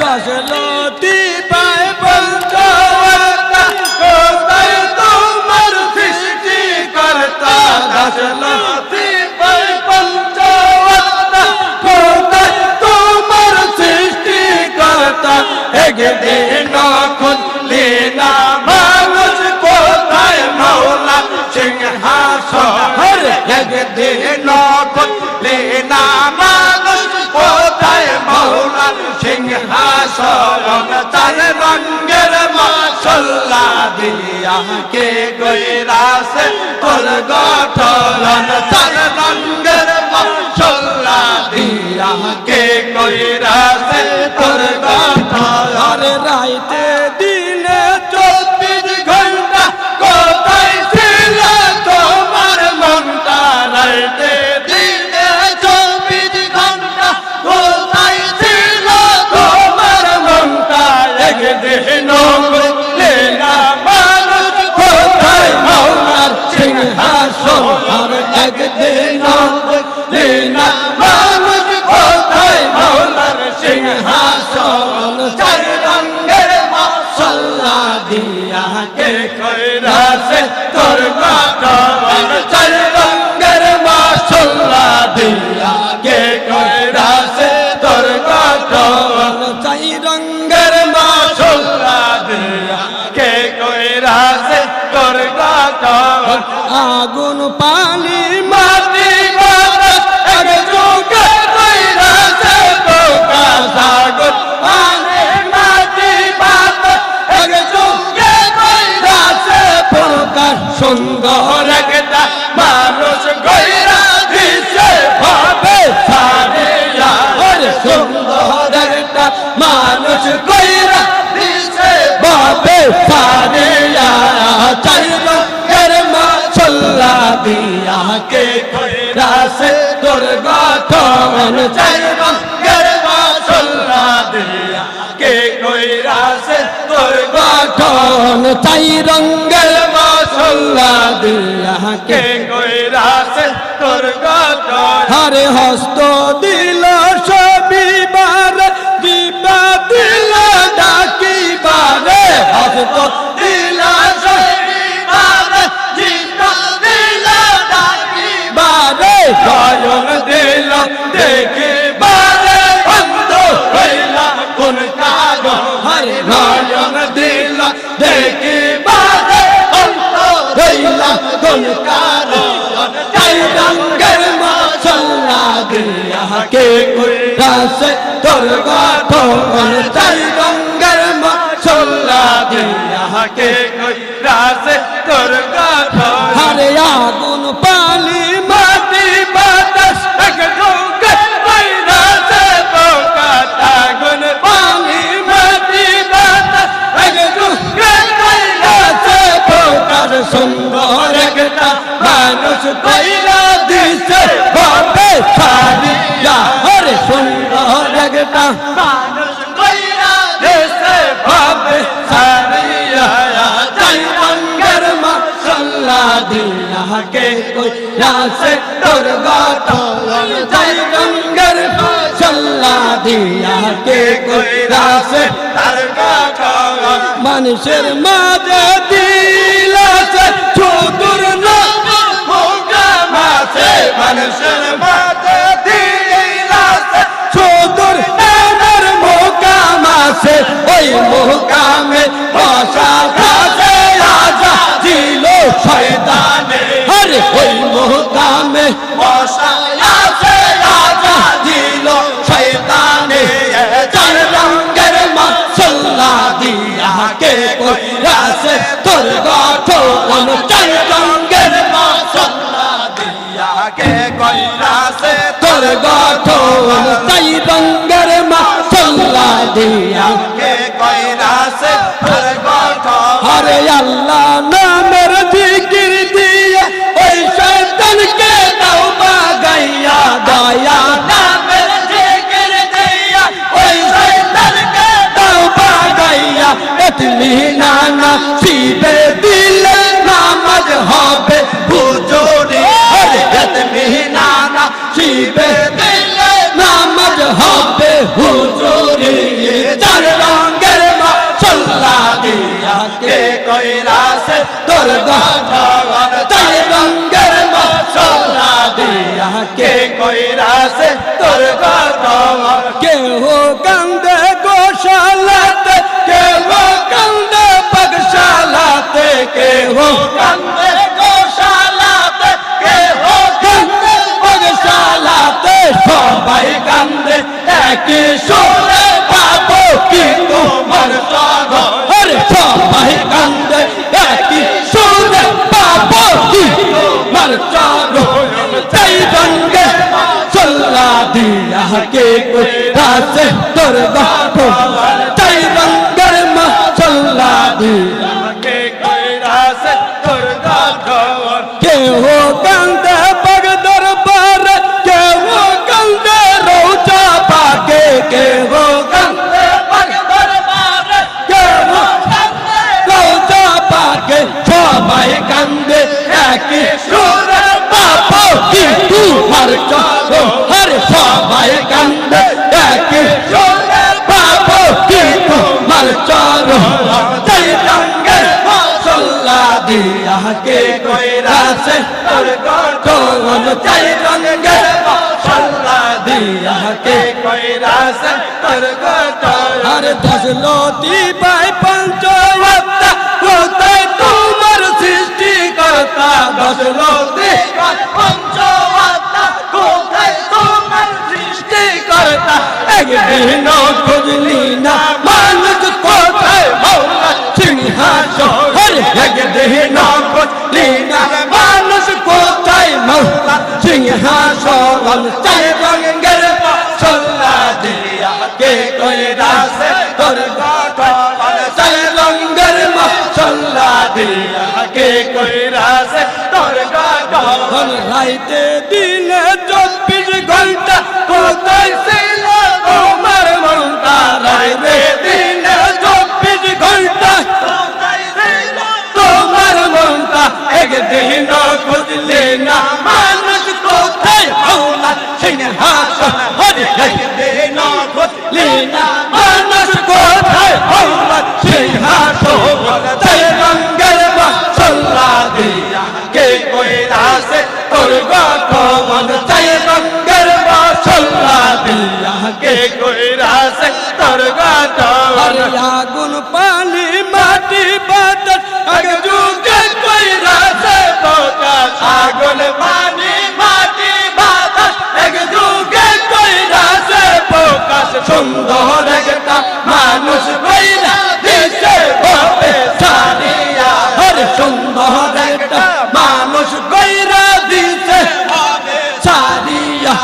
দশলতি পায় পঞ্চবর্তা কোথায় তোমার সৃষ্টি কর্তা দশলতি পায় পঞ্চবর্তা কোথায় তোমার সৃষ্টি কর্তা একদিন খুললি না মানুষ কোথায় মৌলা সিংহাসন একদিন খুললি না মানুষ কোথায় মৌলা সিংহাসন চার রঙের মাশাল্লা দিয়া কে কইরাছে তোর গঠন চার রঙের মাশাল্লা দিয়া কে কইরাছে তোর গঠন রাইতে দিনে 24 ঘন্টা কোথায় ছিল তোমার মনটা রাইতে দিনে 24 ঘন্টা কোথায় ছিল তোমার মনটা একদিন বললে না মানুষ কোথায় মৌলার সিংহাসন আর একদিন বললে না মানুষ কোথায় মৌলার সিংহাসন চার রঙের মাশাল্লা দিয়া কে কইরাছে তোর গঠন চার রঙের মাশাল্লা দিয়া কে কইরাছে তোর গঠন চার রঙের মাশাল্লা দিয়া কে কইরাছে তোর গঠন আগুন পানি মাটি বাতাস এক যুগে কইরাছে পোকা সাগর পানি মাটি বাতাস এক যুগে কইরাছে পোকা সুন্দর একটা মানুষ কইরা দিছে ভাবে সারিয়া সুন্দর একটা মানুষ কইরা দিছে ভাবে সারিয়া চার রঙের মাশাল্লা দিয়া কে কইরাছে তোর গঠন চার রঙের মাশাল্লা দিয়া কে কইরাছে তোর গঠন চার রঙের মাশাল্লা দিয়া কে কইরাছে তোর গঠন হরে হস্ত দিল সবিবার দিবা দিল ডাকিবারে হস্ত দিল সবিবার দিবা দিল ডাকিবারে নয়ন দিল দেখিবারে বন্ধ হইলা কোন কারণ হরে নয়ন দিল দেখিবারে বন্ধ হইলা কোন কারণ চার রঙের মাশাল্লা দিয়া কে কইরাছে তোর গঠন চার রঙের মাশাল্লা দিয়া কে কইরাছে তোর গঠন হরে আগুন পানি মাটি বাতাস এক যুগে কইরাছে পোকা আগুন পানি মাটি বাতাস এক যুগে কইরাছে পোকা সুন্দর একটা মানুষ কইরা দিছে ভাবে সারিয়া হরে সুন্দর একটা মানুষ কইরা দিছে ভাবে সারিয়া চার রঙের মাশাল্লা দিয়া কে কইরাছে তোর গঠন চার রঙের মাশাল্লা দিয়া কে কইরাছে তার গঠন মানুষের মাঝে দিলাছে চতুর আছে মানুষের মাঝে দিলাছে চতুর নামের মোকাম আছে ওই মোকামে বসা আছে রাজা দিল শয়তানে আরে ওই মোকামে বসা আছে রাজা দিল শয়তানে চার রঙের মাশাল্লা দিয়া কে কইরাছে তোর গঠন চার রঙের মাশাল্লা দিয়া কে কইরাছে তোর গঠন চার রঙের মাশাল্লা দিয়া কে কইরাছে তোর গঠন হরে আল্লাহ নামের জিকির দিয়া ওই শয়তানকে তওবা গাইয়া দয়া নামের জিকির দিয়া ওই শয়তানকে তওবা গাইয়া ইতমিনান শিবে দিলে নামাজ হবে হুজুরি হরে ইতমিনান শিবে দিলে তোর গঠন চাই রঙের মশলা দিয়া কে কইরাছে তোর গঠন কেহ কান্দে গোশালাতে কেহ কান্দে পাকশালাতে কেহ কান্দে গোশালাতে কেহ কান্দে পাকশালাতে সবাই কান্দে একই সুরে পাবো কি তোমার চরণ আরে সবাই কান্দে একই সুরে পাবো কি তোমার চরণ চাই রঙের মশলা দিয়া কে কইরাছে তোর গঠন চাই রঙের মশলা দিয়া কে কইরাছে তোর গঠন কেহ কান্দে বাগ দরবার কেহ কান্দে রৌজা পাকে কেহ কান্দে বাগ দরবার কেহ কান্দে রৌজা পাকে সবাই কান্দে একই সুরে পাবো কি তোমার চরণ আরে সবাই কান্দে একই সুরে পাবো কি তোমার চরণ চাই রঙের মশলা দিয়া কে কইরাছে তোর গঠন চাই রঙের মশলা দিয়া কে কইরাছে তোর গঠন আরে দশলতি পাই পঞ্চবত্তা কোথায় তোমার সৃষ্টিকর্তা দশলতি পাই পঞ্চবত্তা কোথায় তোমার সৃষ্টিকর্তা একদিন খুঁজলি না মানুষ কোথায় মৌলা সিংহাসন একদিন খুঁজলি না মানুষ কোথায় মৌলা সিংহাসন চাই রঙের মশলা দিয়া কে কইরাছে তোর গঠন চাই রঙের মশলা দিয়া কে কইরাছে তোর গঠন রাইতে দিনে 24 ঘন্টা কোথায় ছিল তোমার মনটা রাইতে দিনে 24 ঘন্টা কোথায় ছিল তোমার মনটা একদিন খুঁজলে না মানুষ কোথায় মৌলা সিংহাসন একদিন খুঁজলে না মানুষ কোথায় মৌলা সিংহাসন চাই রঙের মশলা দিয়া কে কইরাছে তোর গঠন চাই রঙের মশলা দিয়া কে কইরাছে তোর গঠন আগুন পানি মাটি বাতাস আগে যুগে কইরাছে প্রকাশ আগুন পানি মাটি বাতাস এক যুগে কইরাছে প্রকাশ সুন্দর একটা মানুষ কইরা দিছে ভাবে সারিয়া হরে সুন্দর একটা মানুষ কইরা দিছে ভাবে সারিয়া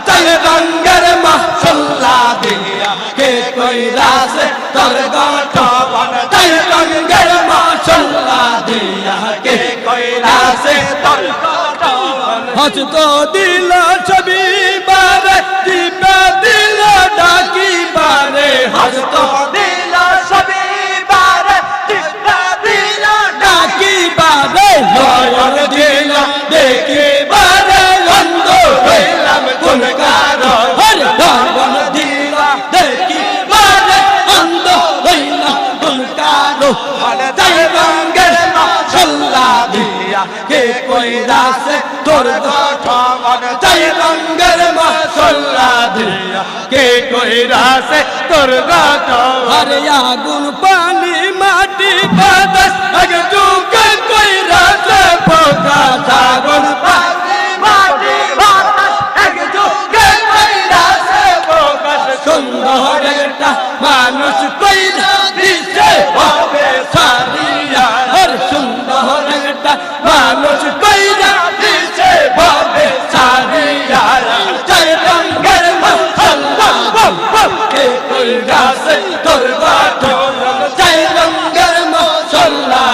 চাই রঙের মশলা দিয়া কে কইরাছে তোর গঠন চাই রঙের মশলা দিয়া কে কইরাছে তোর গঠন হসত দিল ছবি বারে দিবা দিল ডাকি বারে হসত দিল ছবি বারে দিবা দিল ডাকি বারে নয়ন দিল দেখি বারে অন্ধ হইলাম কোন কারণ হরে নয়ন দিল দেখি বারে অন্ধ হইলাম কোন কারণ চাই রঙের মশলা দিয়া কে কইরাছে তোর গঠন চাই রঙের মশলা দিয়া কে কইরাছে তোর গঠন আরে আগুন পানি মাটি বাতাস আগে যুগে কইরাছে প্রকাশ আগুন পানি মাটি বাতাস আগে যুগে কইরাছে প্রকাশ সুন্দর একটা মানুষ কইরা দিছে ভাবে সারিয়া হর সুন্দর একটা মানুষ কইরা দিছে ভাবে সারিয়া চাই রঙের মশলা কে কইরাছে তোর গঠন চাই রঙের মশলা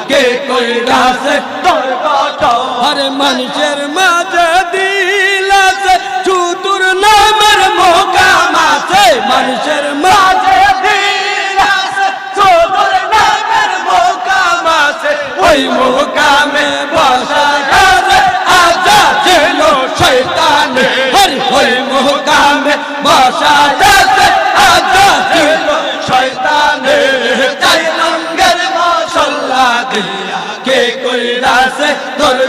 কে কইরাছে তোর গঠন আরে মানুষের মাঝে দিলাছে চতুর নামের মোকাম আছে মানুষের মাঝে দিলাছে চতুর নামের মোকাম আছে ওই মোকামে বসা গেছে আজা ছিল শয়তানে হরি ওই মোকামে বসা গেছে আজা ছিল শয়তানে চাই রঙের মশলা দিয়া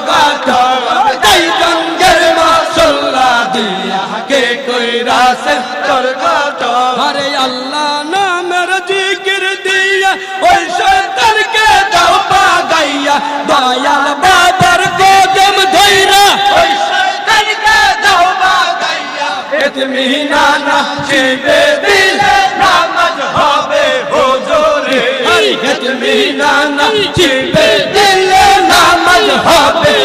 গঠন তাই জঙ্গের মশলা দিয়া কে কইরাছে তোর গঠন আরে আল্লাহ নামের জিকির দিয়া ওই শয়তানকে দাও পাগাইয়া দয়াল বাবার কদম ধইরা ওই শয়তানকে দাও পাগাইয়া ইতমিনানা শিবে দিলে নামাজ হবে হুজুরে ইতমিনানা শিবে দিলে নামাজ হবে